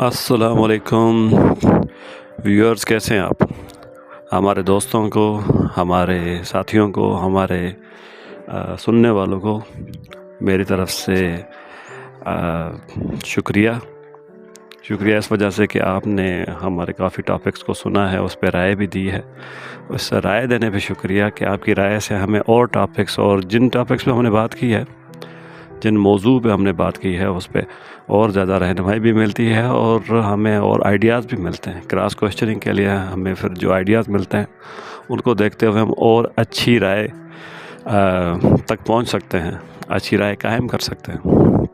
अस्सलाम वालेकुम व्यूअर्स, कैसे हैं आप? हमारे दोस्तों को, हमारे साथियों को, हमारे सुनने वालों को मेरी तरफ से शुक्रिया इस वजह से कि आपने हमारे काफ़ी टॉपिक्स को सुना है, उस पर राय भी दी है। उस राय देने पे शुक्रिया कि आपकी राय से हमें और टॉपिक्स, और जिन टॉपिक्स पे हमने बात की है, जिन मौजू पे हमने बात की है, उस पर और ज़्यादा रहनुमाई भी मिलती है और हमें और आइडियाज़ भी मिलते हैं। क्रॉस क्वेश्चनिंग के लिए हमें फिर जो आइडियाज़ मिलते हैं उनको देखते हुए हम और अच्छी राय तक पहुंच सकते हैं, अच्छी राय कायम कर सकते हैं।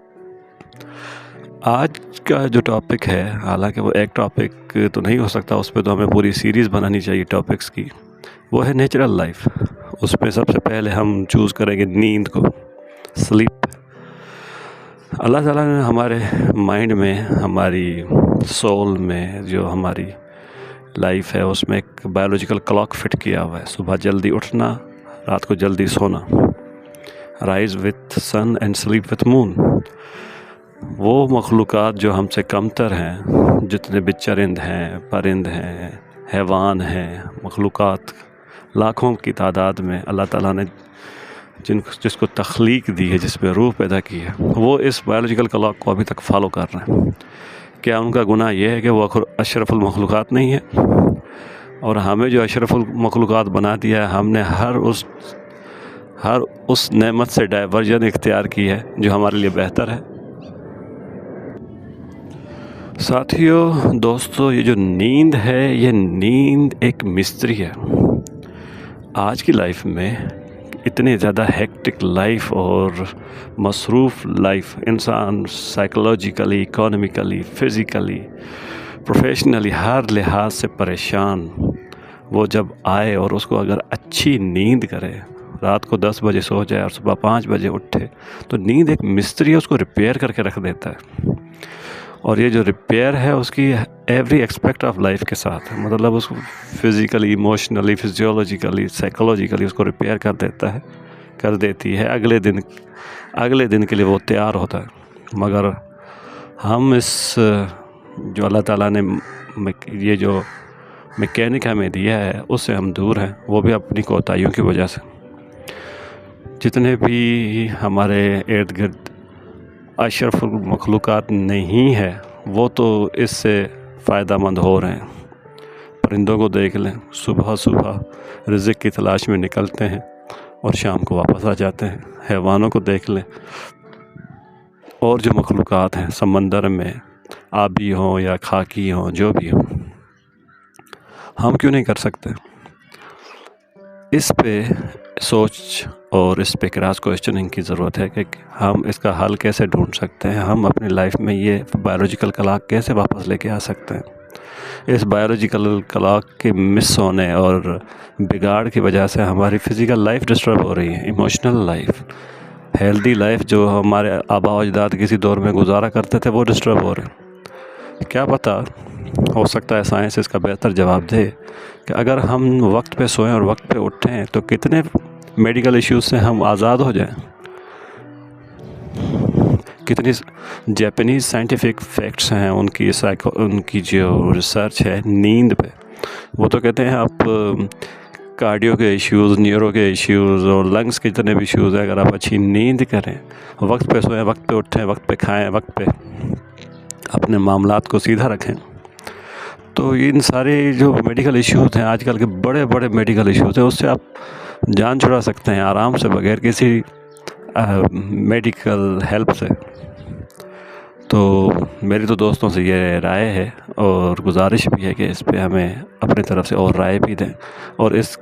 आज का जो टॉपिक है, हालांकि वो एक टॉपिक तो नहीं हो सकता, उस पर तो हमें पूरी सीरीज़ बनानी चाहिए टॉपिक्स की। वो है नेचुरल लाइफ। उस पर सबसे पहले हम चूज़ करेंगे नींद को, स्लीप। अल्लाह ताला ने हमारे माइंड में, हमारी सोल में, जो हमारी लाइफ है उसमें एक बायोलॉजिकल क्लॉक फिट किया हुआ है। सुबह जल्दी उठना, रात को जल्दी सोना, rise with sun and sleep with moon. वो मखलूक़ात जो हमसे कमतर हैं, जितने भी चरिंद हैं, परिंद हैं, हैवान हैं, मखलूक़ात लाखों की तादाद में अल्लाह ताला ने जिसको तख्लीक दी है, जिसमें रूह पैदा की है, वो इस बायोलॉजिकल क्लॉक को अभी तक फॉलो कर रहे हैं। क्या उनका गुनाह ये है कि वो अशरफुल मखलूक़ात नहीं है? और हमें जो अशरफुल मखलूक़ात बना दिया है, हमने हर उस नेमत से डाइवर्जन इख्तियार की है जो हमारे लिए बेहतर है। साथियों, दोस्तों, ये जो नींद है, ये नींद एक मिस्ट्री है। आज की लाइफ में इतनी ज़्यादा हेक्टिक लाइफ और मसरूफ़ लाइफ, इंसान साइकोलॉजिकली, इकोनॉमिकली, फ़िज़िकली, प्रोफेशनली हर लिहाज से परेशान। वो जब आए और उसको अगर अच्छी नींद करे, रात को 10 बजे सो जाए और सुबह 5 बजे उठे, तो नींद एक मिस्ट्री है, उसको रिपेयर करके रख देता है। और ये जो रिपेयर है उसकी एवरी एक्सपेक्ट ऑफ लाइफ के साथ, मतलब उसको फिज़िकली, इमोशनली, फिजियोलॉजिकली, साइकोलॉजिकली उसको रिपेयर कर देती है। अगले दिन के लिए वो तैयार होता है। मगर हम इस जो अल्लाह ताला ने ये जो मैकेनिक हमें दिया है, उससे हम दूर हैं, वो भी अपनी कोताहियों की वजह से। जितने भी हमारे इर्द गिर्द अशरफुल मखलूक़ात नहीं है, वो तो इससे फ़ायदा मंद हो रहे हैं। परिंदों को देख लें, सुबह सुबह रिज़्क़ की तलाश में निकलते हैं और शाम को वापस आ जाते हैं। हैवानों को देख लें, और जो मखलूक़ात हैं समंदर में, आबी हों या खाकी हों, जो भी हों, हम क्यों नहीं कर सकते? इस पे सोच और इस पे क्रॉस क्वेश्चनिंग की ज़रूरत है कि हम इसका हल कैसे ढूंढ सकते हैं। हम अपनी लाइफ में ये बायोलॉजिकल क्लॉक कैसे वापस लेके आ सकते हैं। इस बायोलॉजिकल क्लॉक के मिस होने और बिगाड़ की वजह से हमारी फ़िज़िकल लाइफ डिस्टर्ब हो रही है, इमोशनल लाइफ, हेल्दी लाइफ जो हमारे आबा अजदाद किसी दौर में गुजारा करते थे, वो डिस्टर्ब हो रहे हैं। क्या पता, हो सकता है साइंस इसका बेहतर जवाब दे कि अगर हम वक्त पे सोएं और वक्त पे उठें तो कितने मेडिकल इश्यूज से हम आज़ाद हो जाएं। कितनी जापानीज़ साइंटिफिक फैक्ट्स हैं, उनकी जो रिसर्च है नींद पे, वो तो कहते हैं आप कार्डियो के इश्यूज़, न्यूरो के इश्यूज़ और लंग्स के जितने भी इश्यूज़ हैं, अगर आप अच्छी नींद करें, वक्त पे सोएं, वक्त पे उठें, वक्त पे खाएं, वक्त पे अपने मामलात को सीधा रखें, तो इन सारे जो मेडिकल इश्यूज़ हैं, आजकल के बड़े बड़े मेडिकल इश्यूज़ हैं, उससे आप जान छुड़ा सकते हैं आराम से, बगैर किसी मेडिकल हेल्प से। तो मेरी तो दोस्तों से ये राय है और गुजारिश भी है कि इस पे हमें अपनी तरफ से और राय भी दें। और इस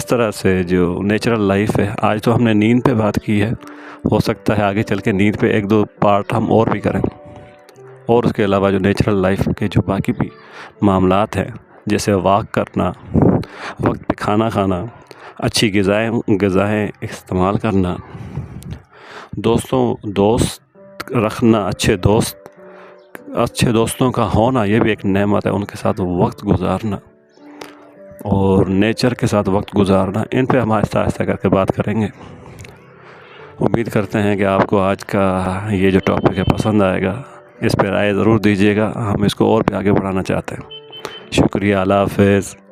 तरह से जो नेचुरल लाइफ है, आज तो हमने नींद पे बात की है, हो सकता है आगे चल के नींद पे 1-2 पार्ट हम और भी करें। और उसके अलावा जो नेचुरल लाइफ के जो बाकी भी मामलात हैं, जैसे वॉक करना, वक्त पे खाना खाना, अच्छी ग़िज़ाएँ इस्तेमाल करना, दोस्त रखना, अच्छे दोस्तों का होना, ये भी एक नेमत है। उनके साथ वक्त गुजारना और नेचर के साथ वक्त गुजारना, इन पे हम आहिस्ता आहिस्ता करके बात करेंगे। उम्मीद करते हैं कि आपको आज का ये जो टॉपिक है पसंद आएगा। اس پہ رائے ضرور دیجیے گا، ہم اس کو اور بھی آگے بڑھانا چاہتے ہیں۔ شکریہ، اللہ حافظ۔